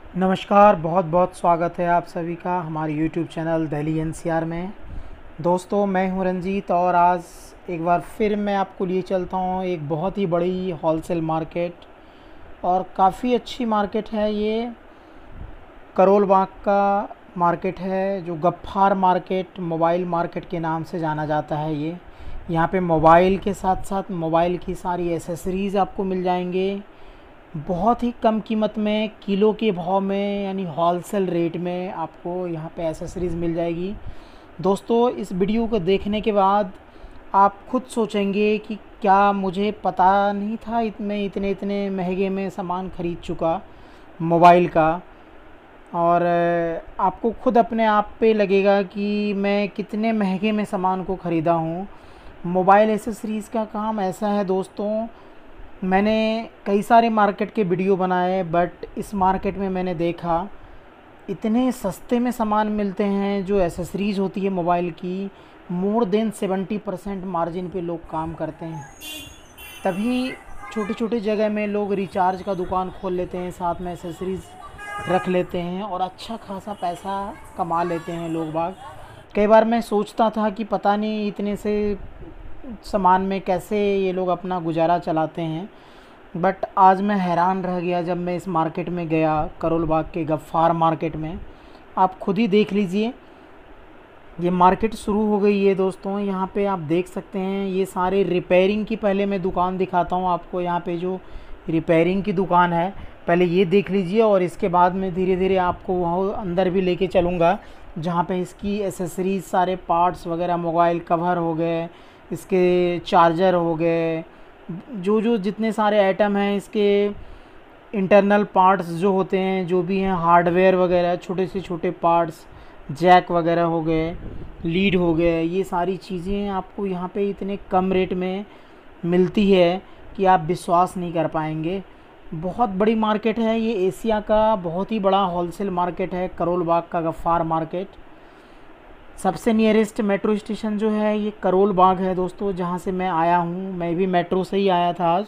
नमस्कार, बहुत बहुत स्वागत है आप सभी का हमारे यूट्यूब चैनल दिल्ली एनसीआर में। दोस्तों, मैं हूं रंजीत और आज एक बार फिर मैं आपको लिए चलता हूं एक बहुत ही बड़ी होलसेल मार्केट। और काफ़ी अच्छी मार्केट है ये। करोल बाग का मार्केट है, जो गफ्फार मार्केट, मोबाइल मार्केट के नाम से जाना जाता है ये। यहाँ पे मोबाइल के साथ साथ मोबाइल की सारी एसेसरीज़ आपको मिल जाएंगे बहुत ही कम कीमत में, किलो के भाव में, यानी होलसेल रेट में आपको यहाँ पे एसेसरीज़ मिल जाएगी। दोस्तों, इस वीडियो को देखने के बाद आप खुद सोचेंगे कि क्या मुझे पता नहीं था मैं इतने इतने महंगे में सामान ख़रीद चुका मोबाइल का। और आपको खुद अपने आप पे लगेगा कि मैं कितने महंगे में सामान को ख़रीदा हूँ। मोबाइल एसेसरीज़ का काम ऐसा है दोस्तों, मैंने कई सारे मार्केट के वीडियो बनाए, बट इस मार्केट में मैंने देखा इतने सस्ते में सामान मिलते हैं। जो एसेसरीज़ होती है मोबाइल की, मोर देन 70% मार्जिन पे लोग काम करते हैं। तभी छोटे छोटे जगह में लोग रिचार्ज का दुकान खोल लेते हैं, साथ में एसेसरीज़ रख लेते हैं और अच्छा खासा पैसा कमा लेते हैं लोग बाग। कई बार मैं सोचता था कि पता नहीं इतने से सामान में कैसे ये लोग अपना गुजारा चलाते हैं, बट आज मैं हैरान रह गया जब मैं इस मार्केट में गया, करोल बाग के गफ्फार मार्केट में। आप खुद ही देख लीजिए, ये मार्केट शुरू हो गई है दोस्तों। यहाँ पे आप देख सकते हैं ये सारे रिपेयरिंग की, पहले मैं दुकान दिखाता हूँ आपको। यहाँ पे जो रिपेयरिंग की दुकान है, पहले ये देख लीजिए और इसके बाद में धीरे धीरे आपको वहाँ अंदर भी लेके चलूँगा, जहाँ पे इसकी एसेसरीज, सारे पार्ट्स वगैरह, मोबाइल कवर हो गए, इसके चार्जर हो गए, जो जो जितने सारे आइटम हैं, इसके इंटरनल पार्ट्स जो होते हैं, जो भी हैं हार्डवेयर वगैरह, छोटे से छोटे पार्ट्स, जैक वगैरह हो गए, लीड हो गए, ये सारी चीज़ें आपको यहाँ पे इतने कम रेट में मिलती है कि आप विश्वास नहीं कर पाएंगे। बहुत बड़ी मार्केट है ये, एशिया का बहुत ही बड़ा होलसेल मार्केट है करोल बाग का गफ्फार मार्केट। सबसे नियरेस्ट मेट्रो स्टेशन जो है ये करोल बाग है दोस्तों, जहाँ से मैं आया हूँ। मैं भी मेट्रो से ही आया था आज,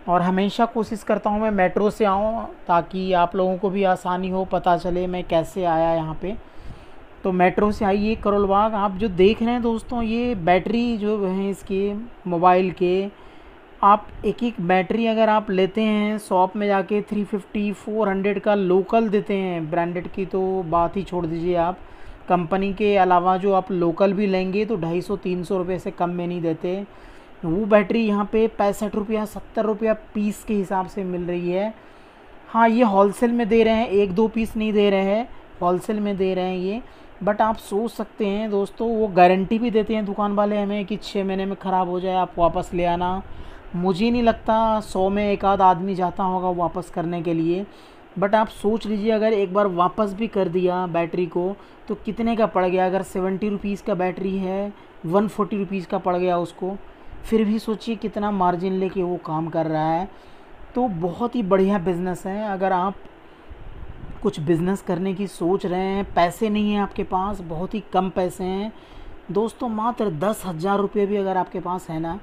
और हमेशा कोशिश करता हूँ मैं मेट्रो से आऊँ ताकि आप लोगों को भी आसानी हो, पता चले मैं कैसे आया यहाँ पे। तो मेट्रो से आइए करोल बाग। आप जो देख रहे हैं दोस्तों, ये बैटरी जो है इसके मोबाइल के, आप एक एक बैटरी अगर आप लेते हैं शॉप में जाके 350-400 का लोकल देते हैं। ब्रांडेड की तो बात ही छोड़ दीजिए आप, कंपनी के अलावा जो आप लोकल भी लेंगे तो 250-300 रुपये से कम में नहीं देते। वो बैटरी यहाँ पे 65 रुपया 70 रुपया पीस के हिसाब से मिल रही है। हाँ, ये होलसेल में दे रहे हैं, एक दो पीस नहीं दे रहे हैं, होलसेल में दे रहे हैं ये। बट आप सोच सकते हैं दोस्तों, वो गारंटी भी देते हैं दुकान वाले हमें कि 6 महीने में ख़राब हो जाए आप वापस ले आना। मुझे नहीं लगता 100 में एक आध आदमी जाता होगा वापस करने के लिए। बट आप सोच लीजिए, अगर एक बार वापस भी कर दिया बैटरी को तो कितने का पड़ गया। अगर 70 रुपीज़ का बैटरी है, 140 रुपीज़ का पड़ गया उसको। फिर भी सोचिए कितना मार्जिन लेके वो काम कर रहा है। तो बहुत ही बढ़िया बिज़नेस है। अगर आप कुछ बिज़नेस करने की सोच रहे हैं, पैसे नहीं हैं आपके पास, बहुत ही कम पैसे हैं दोस्तों, मात्र 10,000 रुपये भी अगर आपके पास है ना,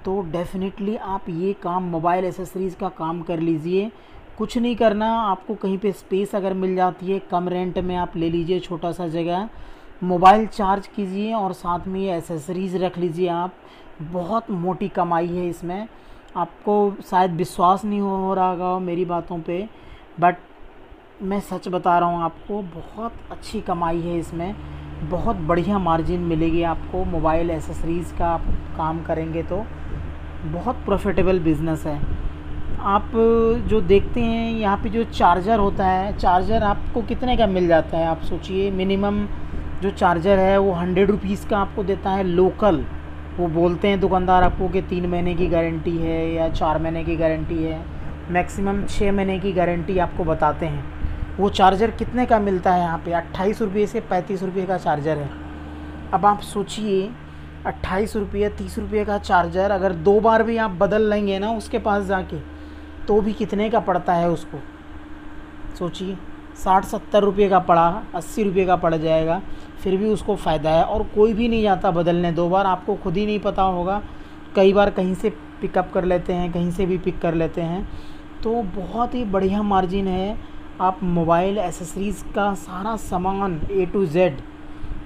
तो डेफ़िनेटली आप ये काम, मोबाइल एसेसरीज़ का काम कर लीजिए। कुछ नहीं करना आपको, कहीं पे स्पेस अगर मिल जाती है कम रेंट में, आप ले लीजिए छोटा सा जगह, मोबाइल चार्ज कीजिए और साथ में ये एसेसरीज़ रख लीजिए आप। बहुत मोटी कमाई है इसमें। आपको शायद विश्वास नहीं हो रहा होगा मेरी बातों पे, बट मैं सच बता रहा हूँ आपको, बहुत अच्छी कमाई है इसमें। बहुत बढ़िया मार्जिन मिलेगी आपको मोबाइल एसेसरीज़ का आप काम करेंगे तो। बहुत प्रॉफिटेबल बिज़नेस है। आप जो देखते हैं यहाँ पे जो चार्जर होता है, चार्जर आपको कितने का मिल जाता है आप सोचिए। मिनिमम जो चार्जर है वो 100 रुपीज़ का आपको देता है लोकल। वो बोलते हैं दुकानदार आपको कि 3 महीने की गारंटी है या 4 महीने की गारंटी है, मैक्सिमम 6 महीने की गारंटी आपको बताते हैं। वो चार्जर कितने का मिलता है यहाँ पे? 28 रुपये से 35 रुपये का चार्जर है। अब आप सोचिए, 28 रुपये 30 रुपये का चार्जर अगर 2 बार भी आप बदल लेंगे ना उसके पास जाके, तो भी कितने का पड़ता है उसको? सोचिए, 60-70 रुपये का पड़ा, 80 रुपये का पड़ जाएगा, फिर भी उसको फ़ायदा है। और कोई भी नहीं जाता बदलने 2 बार, आपको खुद ही नहीं पता होगा। कई बार कहीं से पिकअप कर लेते हैं, कहीं से भी पिक कर लेते हैं। तो बहुत ही बढ़िया मार्जिन है। आप मोबाइल एसेसरीज़ का सारा सामान A to Z,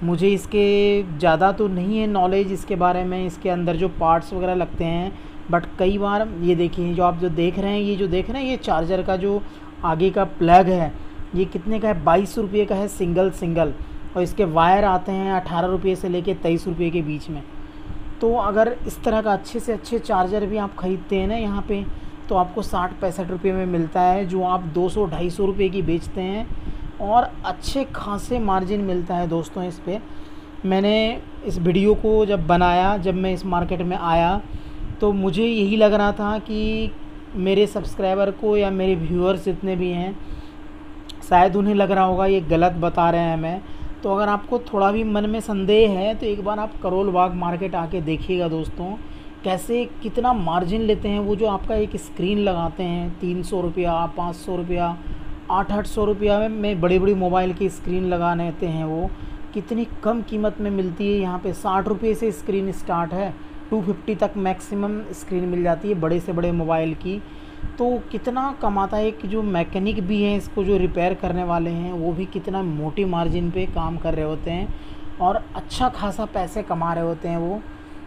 मुझे इसके ज़्यादा तो नहीं है नॉलेज इसके बारे में, इसके अंदर जो पार्ट्स वगैरह लगते हैं, बट कई बार ये देखिए जो आप जो देख रहे हैं, ये जो देख रहे हैं, ये चार्जर का जो आगे का प्लग है ये कितने का है, 22 रुपये का है सिंगल। और इसके वायर आते हैं 18 रुपये से लेके 23 रुपये के बीच में। तो अगर इस तरह का अच्छे से अच्छे चार्जर भी आप ख़रीदते हैं ना यहाँ पे, तो आपको 60-65 रुपये में मिलता है, जो आप 200-250 रुपये की बेचते हैं, और अच्छे खासे मार्जिन मिलता है दोस्तों इस पे। मैंने इस वीडियो को जब बनाया, जब मैं इस मार्केट में आया, तो मुझे यही लग रहा था कि मेरे सब्सक्राइबर को या मेरे व्यूअर्स जितने भी हैं, शायद उन्हें लग रहा होगा ये गलत बता रहे हैं मैं। तो अगर आपको थोड़ा भी मन में संदेह है तो एक बार आप करोल बाग मार्केट आके देखिएगा दोस्तों, कैसे कितना मार्जिन लेते हैं वो। जो आपका एक स्क्रीन लगाते हैं 300 रुपया, 500 रुपया, 800 रुपया में बड़ी बड़ी मोबाइल की स्क्रीन लगा लेते हैं, वो कितनी कम कीमत में मिलती है। यहाँ पे 60 रुपये से स्क्रीन स्टार्ट है, 250 तक मैक्सिमम स्क्रीन मिल जाती है बड़े से बड़े मोबाइल की। तो कितना कमाता है कि जो मैकेनिक भी हैं, इसको जो रिपेयर करने वाले हैं, वो भी कितना मोटी मार्जिन पे काम कर रहे होते हैं और अच्छा खासा पैसे कमा रहे होते हैं वो।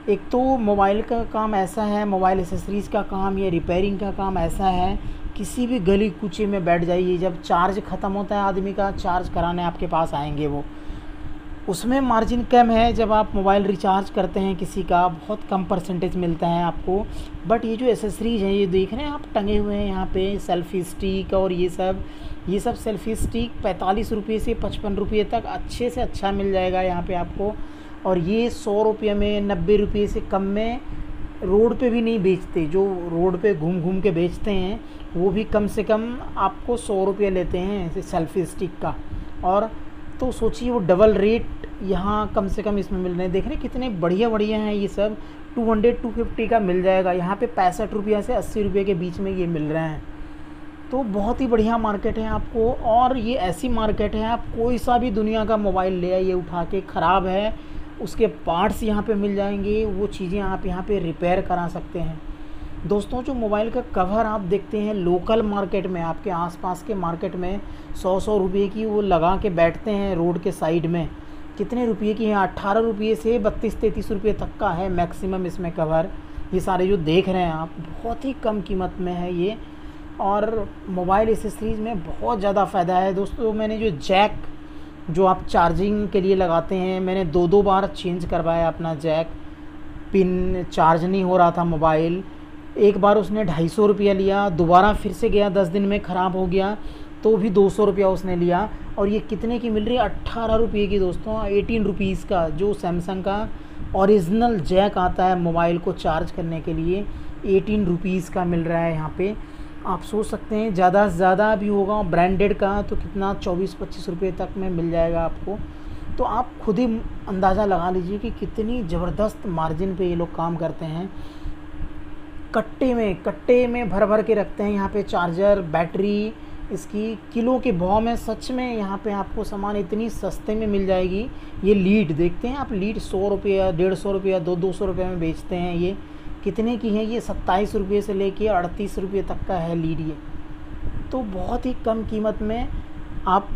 एक तो मोबाइल का काम ऐसा है, मोबाइल एसेसरीज़ का काम या रिपेयरिंग का काम ऐसा है, किसी भी गली कूचे में बैठ जाइए, जब चार्ज ख़त्म होता है आदमी का, चार्ज कराने आपके पास आएंगे वो। उसमें मार्जिन कम है, जब आप मोबाइल रिचार्ज करते हैं किसी का, बहुत कम परसेंटेज मिलता है आपको। बट ये जो एसेसरीज़ हैं, ये देख रहे हैं आप टंगे हुए हैं यहाँ पे, सेल्फ़ी स्टिक और ये सब सेल्फ़ी स्टिक 45 रुपये से 55 रुपये तक अच्छे से अच्छा मिल जाएगा यहाँ पे आपको। और ये 100 रुपये में, 90 रुपये से कम में रोड पे भी नहीं बेचते। जो रोड पे घूम घूम के बेचते हैं वो भी कम से कम आपको 100 रुपये लेते हैं सेल्फ़ी स्टिक का। और तो सोचिए वो डबल रेट यहाँ कम से कम इसमें मिल रहे हैं। देख रहे हैं कितने बढ़िया हैं ये सब। 200-250 का मिल जाएगा यहाँ पे, 65 रुपया से 80 रुपये के बीच में ये मिल रहे हैं। तो बहुत ही बढ़िया मार्केट है आपको। और ये ऐसी मार्केट है, आप कोई सा भी दुनिया का मोबाइल ले आइए उठा के, ख़राब है उसके पार्ट्स यहाँ पे मिल जाएंगे, वो चीज़ें आप यहाँ पे रिपेयर करा सकते हैं दोस्तों। जो मोबाइल का कवर आप देखते हैं लोकल मार्केट में, आपके आसपास के मार्केट में 100-100 रुपये की वो लगा के बैठते हैं रोड के साइड में, कितने रुपये की है, 18 रुपये से 32-33 रुपये तक का है मैक्सिमम इसमें कवर। ये सारे जो देख रहे हैं आप, बहुत ही कम कीमत में है ये। और मोबाइल एसेसरीज़ में बहुत ज़्यादा फ़ायदा है दोस्तों। मैंने जो जैक जो आप चार्जिंग के लिए लगाते हैं, मैंने 2 बार चेंज करवाया अपना जैक, पिन चार्ज नहीं हो रहा था मोबाइल। एक बार उसने 250 रुपया लिया, दोबारा फिर से गया, 10 दिन में ख़राब हो गया तो भी 200 रुपया उसने लिया। और ये कितने की मिल रही है, 18 रुपये की दोस्तों, 18 रुपीज़ का जो सैमसंग का ओरिजिनल जैक आता है मोबाइल को चार्ज करने के लिए, 18 रुपीज़ का मिल रहा है यहाँ पे। आप सोच सकते हैं ज़्यादा से ज़्यादा भी होगा ब्रांडेड का तो कितना 24-25 रुपये तक में मिल जाएगा आपको। तो आप खुद ही अंदाज़ा लगा लीजिए कि कितनी ज़बरदस्त मार्जिन पे ये लोग काम करते हैं। कट्टे में भर भर के रखते हैं यहाँ पे चार्जर, बैटरी, इसकी किलो के भाव में। सच में यहाँ पे आपको सामान इतनी सस्ते में मिल जाएगी। ये लीड देखते हैं आप, लीड 100 रुपया, 150 रुपया, 200 रुपये में बेचते हैं। ये कितने की है, ये 27 रुपये से लेके 38 रुपये तक का है लीड ये। तो बहुत ही कम कीमत में आप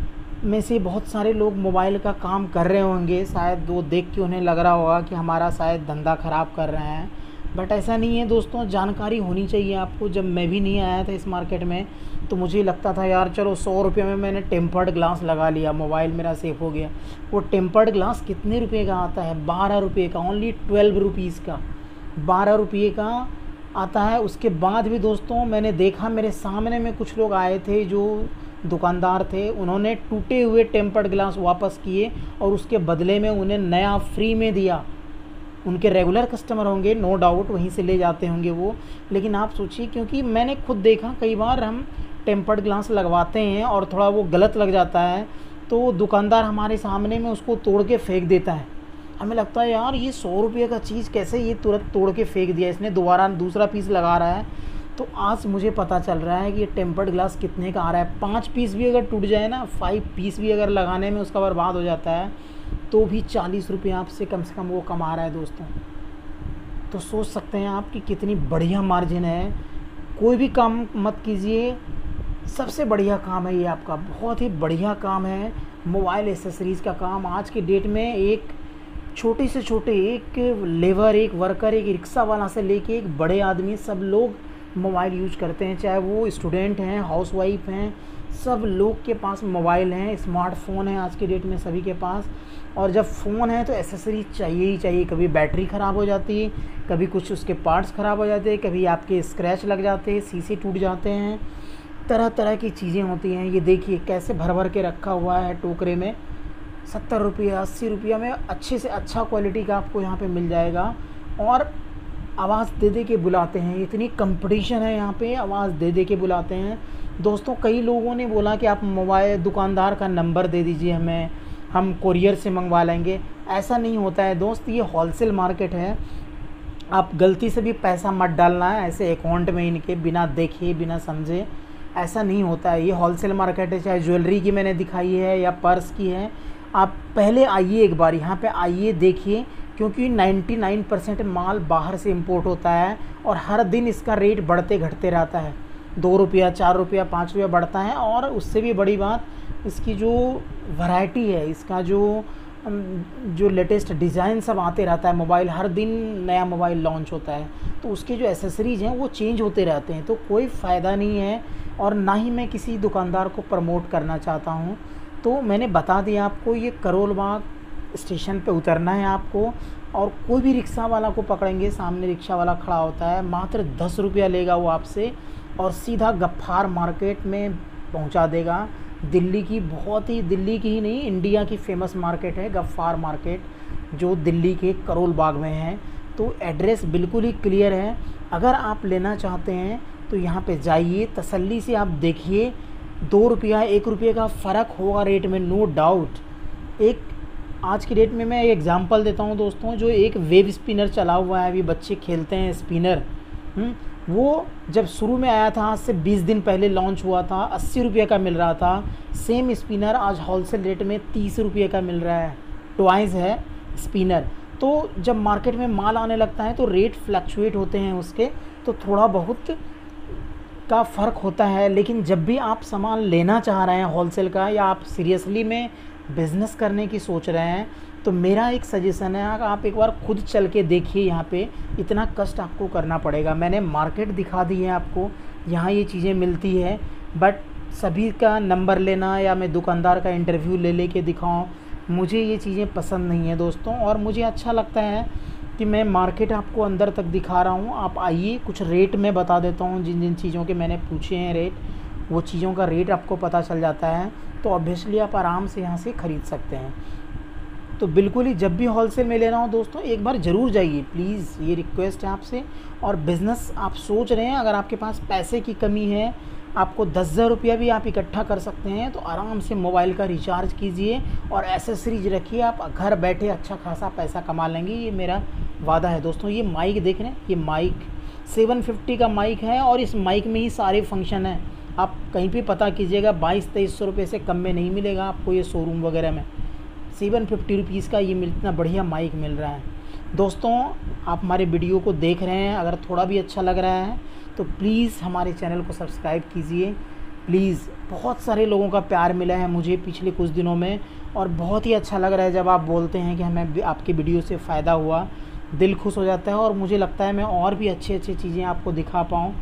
में से बहुत सारे लोग मोबाइल का काम कर रहे होंगे, शायद वो देख के उन्हें लग रहा होगा कि हमारा शायद धंधा ख़राब कर रहे हैं, बट ऐसा नहीं है दोस्तों। जानकारी होनी चाहिए आपको। जब मैं भी नहीं आया था इस मार्केट में तो मुझे लगता था यार चलो 100 रुपये में मैंने टेम्पर्ड ग्लास लगा लिया, मोबाइल मेरा सेफ़ हो गया। वो टेम्पर्ड ग्लास कितने रुपये का आता है, 12 रुपये का, ओनली 12 रुपीज़ का, 12 रुपये का आता है। उसके बाद भी दोस्तों मैंने देखा, मेरे सामने में कुछ लोग आए थे जो दुकानदार थे, उन्होंने टूटे हुए टेम्पर्ड ग्लास वापस किए और उसके बदले में उन्हें नया फ्री में दिया। उनके रेगुलर कस्टमर होंगे नो डाउट, वहीं से ले जाते होंगे वो। लेकिन आप सोचिए, क्योंकि मैंने खुद देखा कई बार हम टेम्पर्ड ग्लास लगवाते हैं और थोड़ा वो गलत लग जाता है तो दुकानदार हमारे सामने में उसको तोड़ के फेंक देता है। हमें लगता है यार ये 100 रुपये का चीज़ कैसे ये तुरंत तोड़ के फेंक दिया, इसने दोबारा दूसरा पीस लगा रहा है। तो आज मुझे पता चल रहा है कि ये टेम्पर्ड ग्लास कितने का आ रहा है। 5 पीस भी अगर टूट जाए ना, 5 पीस भी अगर लगाने में उसका बर्बाद हो जाता है तो भी 40 रुपये आपसे कम से कम वो कमा रहा है दोस्तों। तो सोच सकते हैं आप कि कितनी बढ़िया मार्जिन है। कोई भी काम मत कीजिए, सबसे बढ़िया काम है ये आपका, बहुत ही बढ़िया काम है मोबाइल एसेसरीज़ का काम। आज की डेट में एक छोटे से छोटे, एक लेबर, एक वर्कर, एक रिक्शा वाला से लेके एक बड़े आदमी, सब लोग मोबाइल यूज करते हैं। चाहे वो स्टूडेंट हैं, हाउसवाइफ हैं, सब लोग के पास मोबाइल हैं, स्मार्टफ़ोन है आज की डेट में सभी के पास। और जब फ़ोन है तो एसेसरीज चाहिए ही चाहिए। कभी बैटरी ख़राब हो जाती है, कभी कुछ उसके पार्ट्स ख़राब हो जाते हैं, कभी आपके स्क्रैच लग जाते हैं, शीशे टूट जाते हैं, तरह तरह की चीज़ें होती हैं। ये देखिए कैसे भर भर के रखा हुआ है टोकरे में। 70 रुपया 80 रुपया में अच्छे से अच्छा क्वालिटी का आपको यहाँ पे मिल जाएगा। और आवाज़ दे दे के बुलाते हैं, इतनी कंपटीशन है यहाँ पे, आवाज़ दे दे के बुलाते हैं। दोस्तों कई लोगों ने बोला कि आप मोबाइल दुकानदार का नंबर दे दीजिए हमें, हम कुरियर से मंगवा लेंगे। ऐसा नहीं होता है दोस्त, ये होलसेल मार्केट है। आप गलती से भी पैसा मत डालना है ऐसे अकाउंट में इनके, बिना देखे बिना समझे। ऐसा नहीं होता है, ये होलसेल मार्केट है। चाहे ज्वेलरी की मैंने दिखाई है या पर्स की है, आप पहले आइए एक बार यहाँ पे आइए, देखिए, क्योंकि 99% माल बाहर से इंपोर्ट होता है और हर दिन इसका रेट बढ़ते घटते रहता है। 2 रुपया 4 रुपया 5 रुपया बढ़ता है। और उससे भी बड़ी बात, इसकी जो वैरायटी है, इसका जो लेटेस्ट डिज़ाइन सब आते रहता है। मोबाइल हर दिन नया मोबाइल लॉन्च होता है, तो उसके जो एसेसरीज़ हैं वो चेंज होते रहते हैं। तो कोई फ़ायदा नहीं है, और ना ही मैं किसी दुकानदार को प्रमोट करना चाहता हूँ। तो मैंने बता दिया आपको, ये करोल बाग स्टेशन पे उतरना है आपको, और कोई भी रिक्शा वाला को पकड़ेंगे, सामने रिक्शा वाला खड़ा होता है, मात्र 10 रुपया लेगा वो आपसे, और सीधा गफ्फार मार्केट में पहुंचा देगा। दिल्ली की, बहुत ही, दिल्ली की ही नहीं, इंडिया की फेमस मार्केट है गफ्फार मार्केट, जो दिल्ली के करोल बाग में है। तो एड्रेस बिल्कुल ही क्लियर है। अगर आप लेना चाहते हैं तो यहाँ पे जाइए, तसल्ली से आप देखिए। 2 रुपया 1 रुपये का फ़र्क होगा रेट में, नो डाउट। एक आज की डेट में मैं एग्ज़ाम्पल देता हूँ दोस्तों, जो एक वेब स्पिनर चला हुआ है, अभी बच्चे खेलते हैं स्पिनर, वो जब शुरू में आया था, आज से 20 दिन पहले लॉन्च हुआ था, 80 रुपये का मिल रहा था। सेम स्पिनर आज होलसेल रेट में 30 रुपये का मिल रहा है। ट्वाइस है स्पिनर। तो जब मार्केट में माल आने लगता है तो रेट फ्लक्चुएट होते हैं उसके, तो थोड़ा बहुत का फ़र्क होता है। लेकिन जब भी आप सामान लेना चाह रहे हैं होलसेल का, या आप सीरियसली में बिज़नेस करने की सोच रहे हैं, तो मेरा एक सजेशन है, आप एक बार खुद चल के देखिए। यहाँ पे इतना कष्ट आपको करना पड़ेगा। मैंने मार्केट दिखा दी है आपको, यहाँ ये चीज़ें मिलती है, बट सभी का नंबर लेना या मैं दुकानदार का इंटरव्यू ले के दिखाऊं, मुझे ये चीज़ें पसंद नहीं है दोस्तों। और मुझे अच्छा लगता है कि मैं मार्केट आपको अंदर तक दिखा रहा हूँ। आप आइए, कुछ रेट मैं बता देता हूँ, जिन जिन चीज़ों के मैंने पूछे हैं रेट, वो चीज़ों का रेट आपको पता चल जाता है। तो ऑब्वियसली आप आराम से यहाँ से ख़रीद सकते हैं। तो बिल्कुल ही जब भी होलसेल में लेना हो दोस्तों, एक बार ज़रूर जाइए प्लीज़, ये रिक्वेस्ट है आपसे। और बिज़नेस आप सोच रहे हैं, अगर आपके पास पैसे की कमी है, आपको 10,000 रुपया भी आप इकट्ठा कर सकते हैं, तो आराम से मोबाइल का रिचार्ज कीजिए और एसेसरीज रखिए, आप घर बैठे अच्छा खासा पैसा कमा लेंगे। ये मेरा वादा है दोस्तों। ये माइक देख रहे हैं, ये माइक 750 का माइक है, और इस माइक में ही सारे फंक्शन हैं। आप कहीं भी पता कीजिएगा, 2200-2300 रुपये से कम में नहीं मिलेगा आपको ये शोरूम वगैरह में। 750 रुपीज़ का ये इतना बढ़िया माइक मिल रहा है। दोस्तों आप हमारे वीडियो को देख रहे हैं, अगर थोड़ा भी अच्छा लग रहा है तो प्लीज़ हमारे चैनल को सब्सक्राइब कीजिए प्लीज़। बहुत सारे लोगों का प्यार मिला है मुझे पिछले कुछ दिनों में, और बहुत ही अच्छा लग रहा है जब आप बोलते हैं कि हमें आपके वीडियो से फ़ायदा हुआ, दिल खुश हो जाता है। और मुझे लगता है मैं और भी अच्छी चीज़ें आपको दिखा पाऊँ,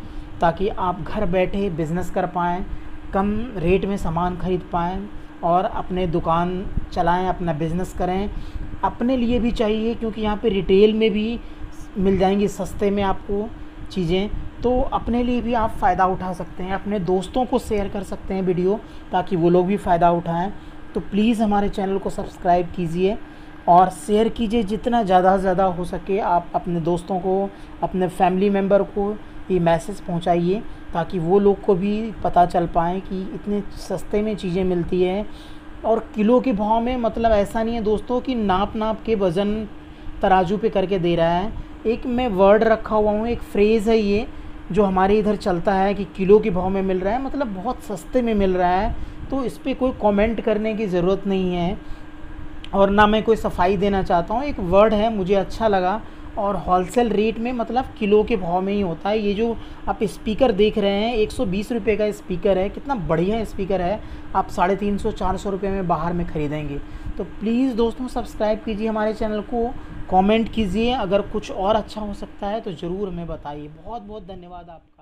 ताकि आप घर बैठे बिज़नेस कर पाएँ, कम रेट में सामान खरीद पाएँ और अपने दुकान चलाएं, अपना बिज़नेस करें। अपने लिए भी चाहिए, क्योंकि यहाँ पे रिटेल में भी मिल जाएंगी सस्ते में आपको चीज़ें, तो अपने लिए भी आप फ़ायदा उठा सकते हैं। अपने दोस्तों को शेयर कर सकते हैं वीडियो, ताकि वो लोग भी फ़ायदा उठाएं। तो प्लीज़ हमारे चैनल को सब्सक्राइब कीजिए और शेयर कीजिए जितना ज़्यादा से ज़्यादा हो सके। आप अपने दोस्तों को, अपने फैमिली मेम्बर को ये मैसेज पहुंचाइए, ताकि वो लोग को भी पता चल पाए कि इतने सस्ते में चीज़ें मिलती है। और किलो के भाव में, मतलब ऐसा नहीं है दोस्तों कि नाप के वज़न तराजू पे करके दे रहा है। एक मैं वर्ड रखा हुआ हूँ, एक फ्रेज़ है ये जो हमारे इधर चलता है कि किलो के भाव में मिल रहा है, मतलब बहुत सस्ते में मिल रहा है। तो इस पर कोई कमेंट करने की ज़रूरत नहीं है, और ना मैं कोई सफाई देना चाहता हूँ। एक वर्ड है, मुझे अच्छा लगा और होलसेल रेट में मतलब किलो के भाव में ही होता है। ये जो आप स्पीकर देख रहे हैं 120 रुपये का स्पीकर है, कितना बढ़िया स्पीकर है। आप 350-400 रुपये में बाहर में ख़रीदेंगे। तो प्लीज़ दोस्तों सब्सक्राइब कीजिए हमारे चैनल को, कमेंट कीजिए, अगर कुछ और अच्छा हो सकता है तो ज़रूर हमें बताइए। बहुत बहुत धन्यवाद आपका।